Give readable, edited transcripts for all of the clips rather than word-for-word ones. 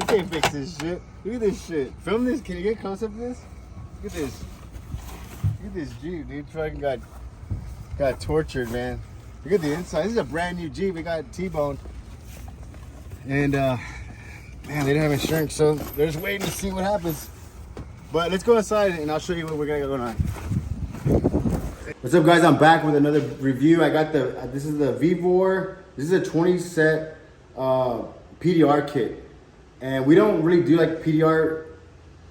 can't fix this shit. Look at this shit. Film this. Can you get close up to this? Look at this. Look at this Jeep, dude. Fucking got tortured, man. Look at the inside. This is a brand new Jeep. It got T-boned. And man, they didn't have insurance, so they're just waiting to see what happens. But let's go inside and I'll show you what we're gonna going on. What's up, guys? I'm back with another review. I got this is the VEVOR. This is a 20 set PDR kit. And we don't really do like PDR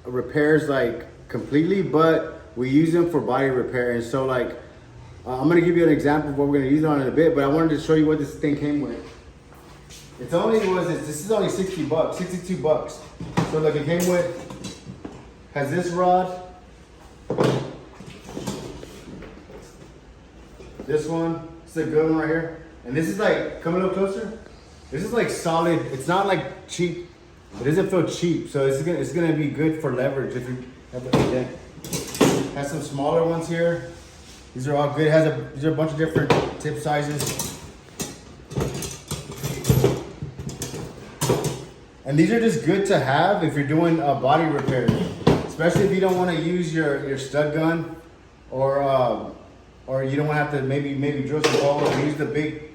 repairs like completely, but we use them for body repair. And so like, I'm gonna give you an example of what we're gonna use it on in a bit, but I wanted to show you what this thing came with. It's only, this is only 60 bucks, 62 bucks. So like it came with, has this rod, this one, it's a good one right here. And this is like, come a little closer. This is like solid, it's not like cheap. It doesn't feel cheap, so it's gonna be good for leverage if you have a dent. Has some smaller ones here. These are all good. These are a bunch of different tip sizes. And these are just good to have if you're doing a body repair, especially if you don't want to use your stud gun, or you don't want to have to maybe drill some holes or use the big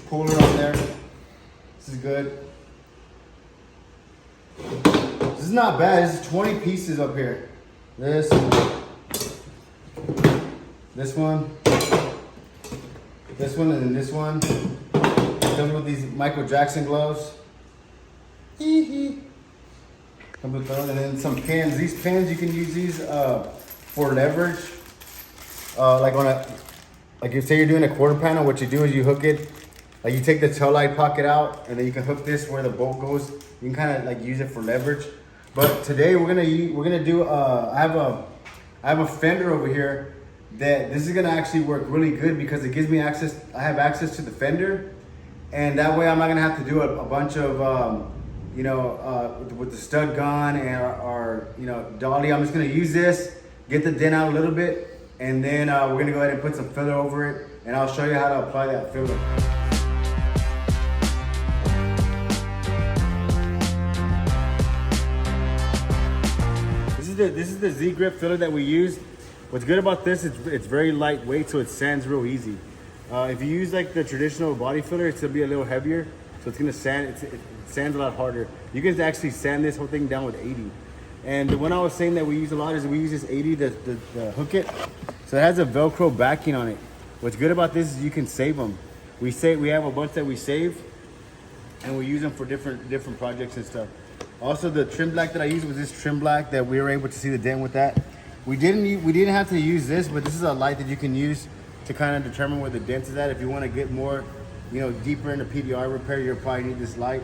puller on there. This is good. This is not bad. This is 20 pieces up here. This one, and then this one. Comes with these Michael Jackson gloves. Comes with those, and then some pins. These pins, you can use these for leverage. Like if say you're doing a quarter panel, what you do is you hook it. Like you take the tail light pocket out, and then you can hook this where the bolt goes. You can kind of like use it for leverage. But today we're gonna do. I have a fender over here that this is gonna actually work really good because it gives me access. I have access to the fender, and that way I'm not gonna have to do a bunch of with the stud gun or dolly. I'm just gonna use this, get the dent out a little bit, and then we're gonna go ahead and put some filler over it, and I'll show you how to apply that filler. This is the Z grip filler that we use. What's good about this, it's very lightweight, so it sands real easy. If you use like the traditional body filler, it's gonna be a little heavier, so it's gonna sand. It sands a lot harder. You can actually sand this whole thing down with 80. And the one I was saying that we use a lot is we use this 80, the Hookit. So it has a Velcro backing on it. What's good about this is you can save them. We have a bunch that we save, and we use them for different projects and stuff. Also, the trim black that I used was this trim black that we were able to see the dent with that. We didn't have to use this, but this is a light that you can use to kind of determine where the dent is at. If you want to get more, deeper into PDR repair, you'll probably need this light.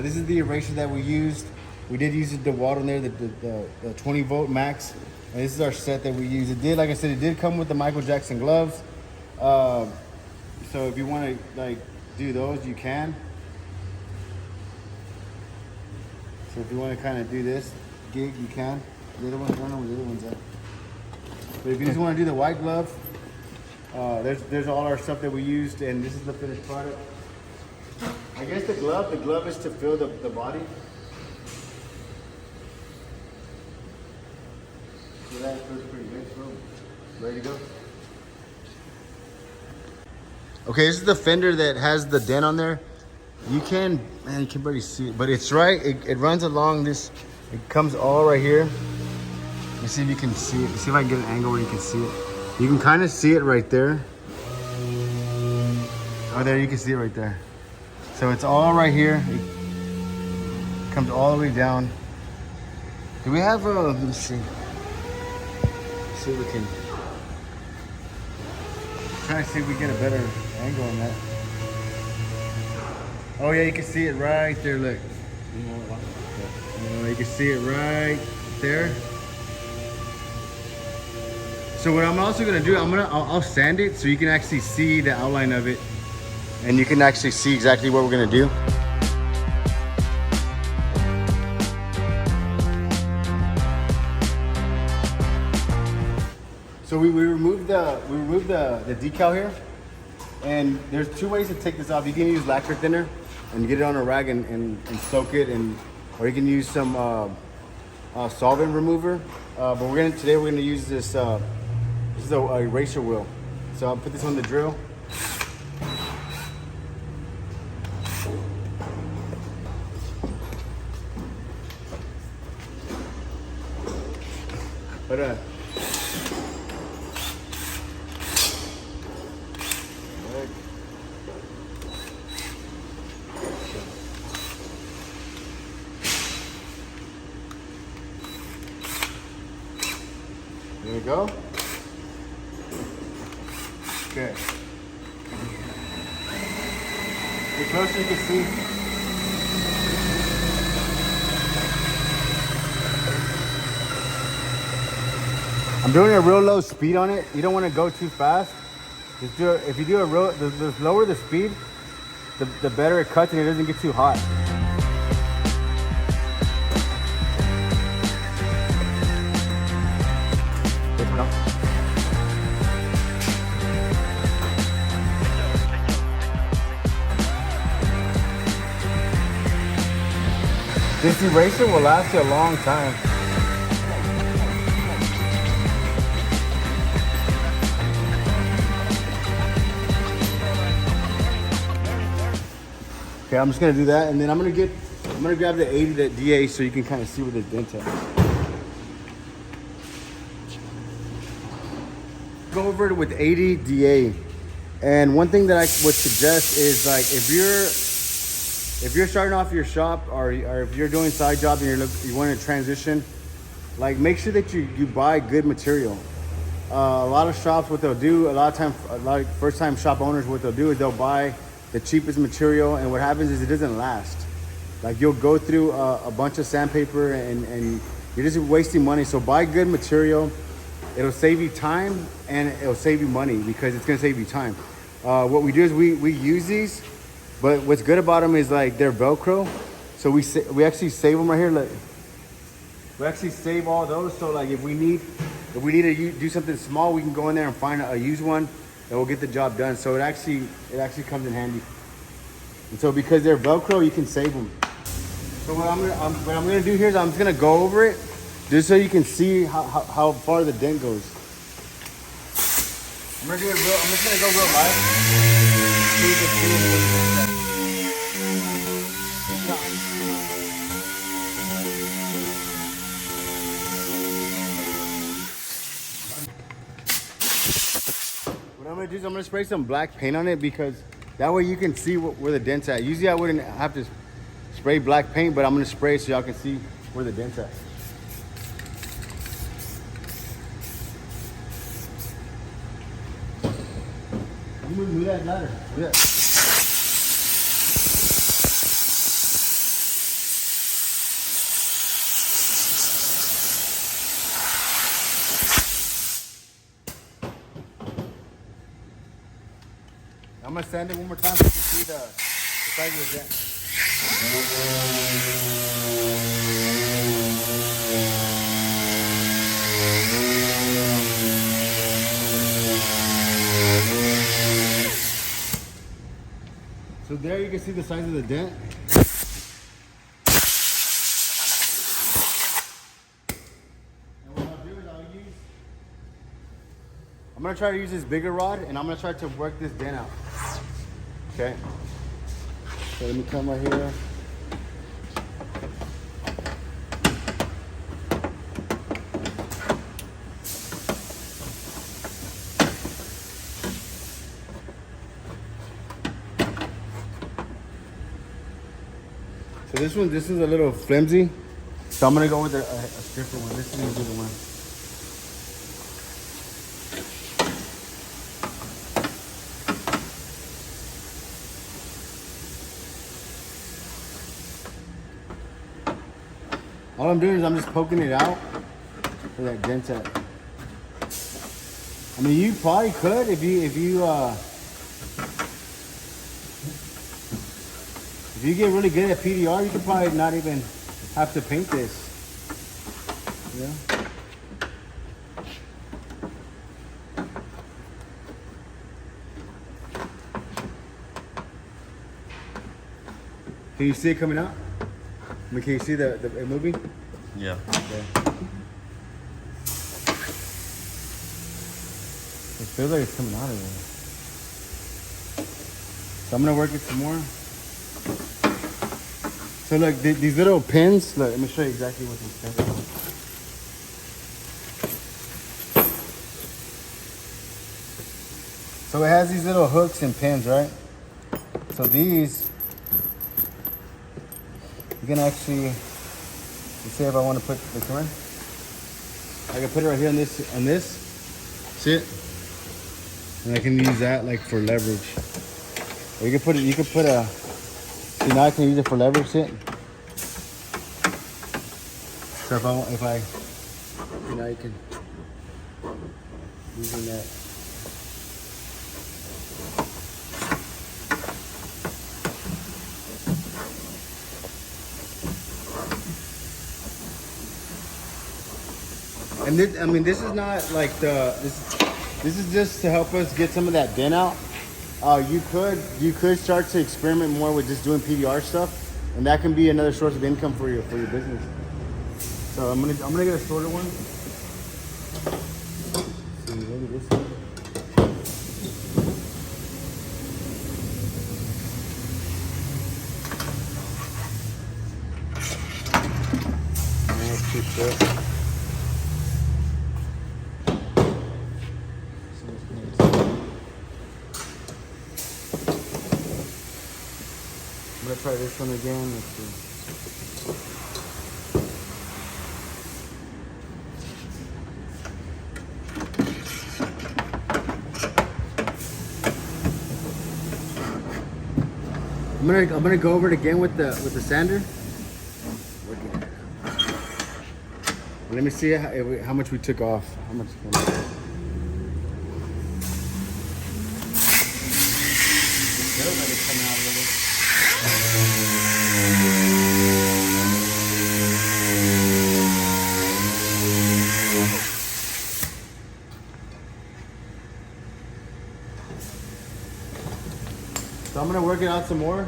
This is the eraser that we used. We did use the DEWALT on there, the 20 volt max. And this is our set that we use. It did, like I said, it did come with the Michael Jackson gloves. So if you want to do those, you can. So if you want to kind of do this gig, you can. The other ones, I don't know where the other one's at. But if you just want to do the white glove, there's all our stuff that we used, and this is the finished product. I guess the glove is to fill the body. So that feels pretty good. So ready to go. Okay, this is the fender that has the dent on there. You can barely see it, but it's right. It runs along this. It comes all right here. Let me see if you can see it. See if I can get an angle where you can see it. You can kind of see it right there. Oh, there you can see it right there. So it's all right here. It comes all the way down. Do we have a? Let me see. Let's see if we can. Try to see if we get a better angle on that. Oh yeah, you can see it right there, look. You can see it right there. So what I'm also gonna do, I'll sand it so you can actually see the outline of it, and you can actually see exactly what we're gonna do. So we removed the decal here, and there's two ways to take this off. You can use lacquer thinner and get it on a rag and soak it and or you can use some solvent remover. But today we're gonna use this. This is a eraser wheel. So I'll put this on the drill. But there we go. Okay. The closer you can see. I'm doing a real low speed on it. You don't want to go too fast. Just do it. If you do a real, the lower the speed, the better it cuts and it doesn't get too hot. This eraser will last you a long time. Okay, I'm just gonna do that, and then I'm gonna grab the 80 that DA so you can kind of see where the dent at. Go over it with 80 DA, and one thing that I would suggest is, like, if you're starting off your shop, or if you're doing side job and you want to transition, like, make sure that you buy good material. A lot of shops, what they'll do, a lot of first time shop owners, what they'll do is they'll buy the cheapest material, and what happens is it doesn't last. Like, you'll go through a bunch of sandpaper and you're just wasting money. So buy good material. It'll save you time and it'll save you money, because it's gonna save you time. What we do is we use these, but what's good about them is, like, they're Velcro. So we actually save them right here. Like, we actually save all those. So, like, if we need to do something small, we can go in there and find a used one that will get the job done. So it actually comes in handy. And so because they're Velcro, you can save them. So what I'm gonna do here is I'm just gonna go over it just so you can see how far the dent goes. I'm just gonna go real light. So you can see what I'm gonna do is I'm gonna spray some black paint on it, because that way you can see where the dent's at. Usually I wouldn't have to spray black paint, but I'm gonna spray it so y'all can see where the dent's at. You move that ladder. Yeah. I'm gonna sand it one more time so you can see the size of the dent. So there you can see the size of the dent. And what I'll do is I'm gonna try to use this bigger rod, and I'm gonna try to work this dent out. Okay. So let me come right here. So this is a little flimsy. So I'm gonna go with a stiffer one. This is gonna be the one. All I'm doing is I'm just poking it out for that dent at. I mean, you probably could if you get really good at PDR, you could probably not even have to paint this. Yeah. Can you see it coming out? I mean, can you see it moving? Yeah. Okay. It feels like it's coming out of there. So I'm gonna work it some more. So look, these little pins, look, let me show you exactly what these pins are. So it has these little hooks and pins, right? So these, you can actually, let's say if I want to put the camera, I can put it right here on this, see it? And I can use that like for leverage. Or you can put a, see now I can use it for leverage, see it? So if I, you know, you can, using that. And this, I mean, this is not like this is just to help us get some of that dent out. You could start to experiment more with just doing PDR stuff, and that can be another source of income for your business. So I'm gonna get a shorter one. See, maybe this one. That's too short. I'm gonna try this one again. Let's see. I'm gonna go over it again with the sander. Let me see how much we took off. How much? Coming out a little. So I'm gonna work it out some more.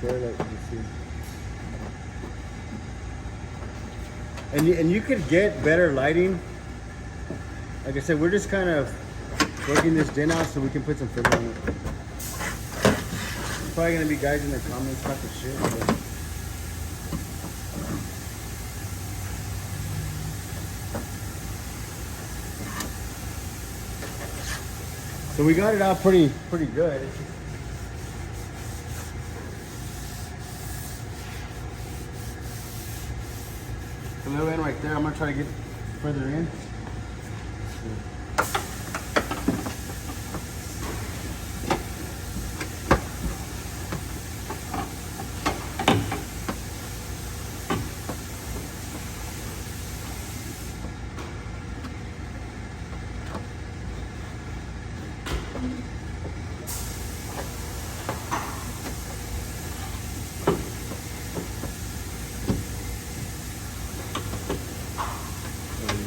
There, like, you see. And you could get better lighting. Like I said, we're just kind of working this dent out so we can put some filler on it. There's probably gonna be guys in the comments about the shit. But... So we got it out pretty good. A little in right there. I'm gonna try to get further in.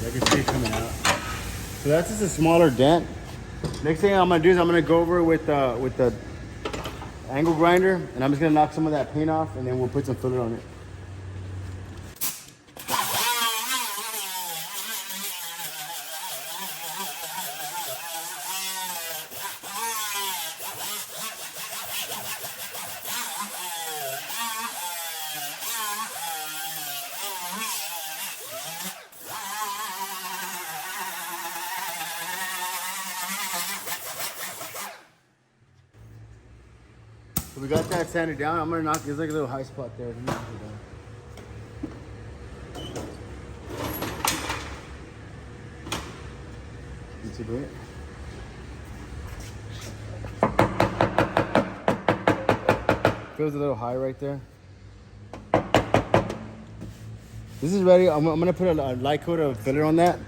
I can see it coming out. So that's just a smaller dent. Next thing I'm gonna do is I'm gonna go over with the angle grinder, and I'm just gonna knock some of that paint off, and then we'll put some filler on it. So we got that sanded down. I'm gonna knock, there's like a little high spot there. Knock it down. You see it? Feels a little high right there. This is ready. I'm gonna put a light coat of filler on that.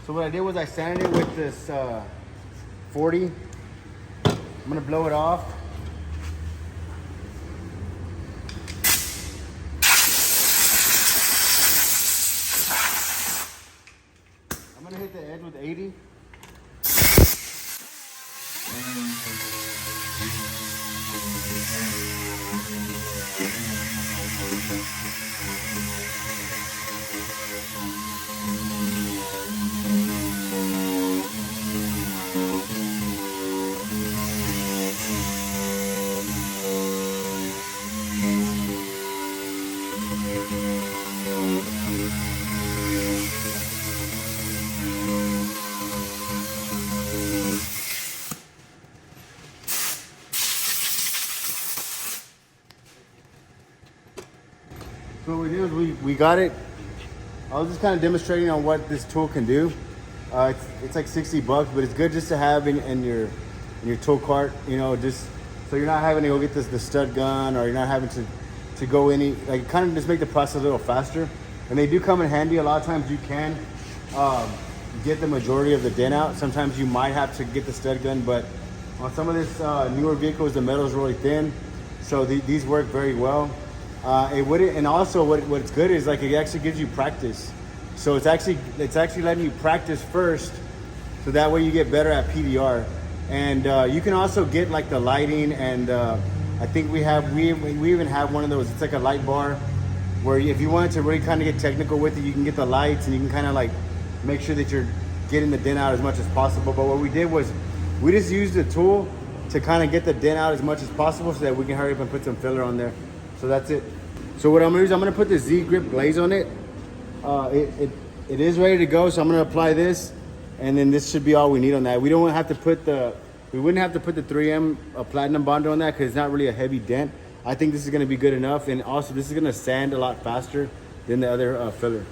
So what I did was I sanded it with this 40. I'm gonna blow it off. I'm gonna hit the edge with 80. So what we did is we got it. I was just kind of demonstrating on what this tool can do. It's like 60 bucks, but it's good just to have in your tool cart, you know, just so you're not having to go get the stud gun, or you're not having to go like kind of just make the process a little faster. And they do come in handy. A lot of times you can get the majority of the dent out. Sometimes you might have to get the stud gun, but on some of this newer vehicles, the metal is really thin, so these work very well. And also what's good is like it actually gives you practice. So it's actually letting you practice first, so that way you get better at PDR. And you can also get like the lighting, and I think we even have one of those. It's like a light bar where if you wanted to really kind of get technical with it, you can get the lights and you can kind of like make sure that you're getting the dent out as much as possible. But what we did was we just used the tool to kind of get the dent out as much as possible so that we can hurry up and put some filler on there. So that's it. So what I'm gonna do is I'm gonna put the Z grip glaze on it. It is ready to go, so I'm gonna apply this, and then this should be all we need on that. We wouldn't have to put the 3M platinum bonder on that because it's not really a heavy dent. I think this is gonna be good enough, and also this is gonna sand a lot faster than the other filler.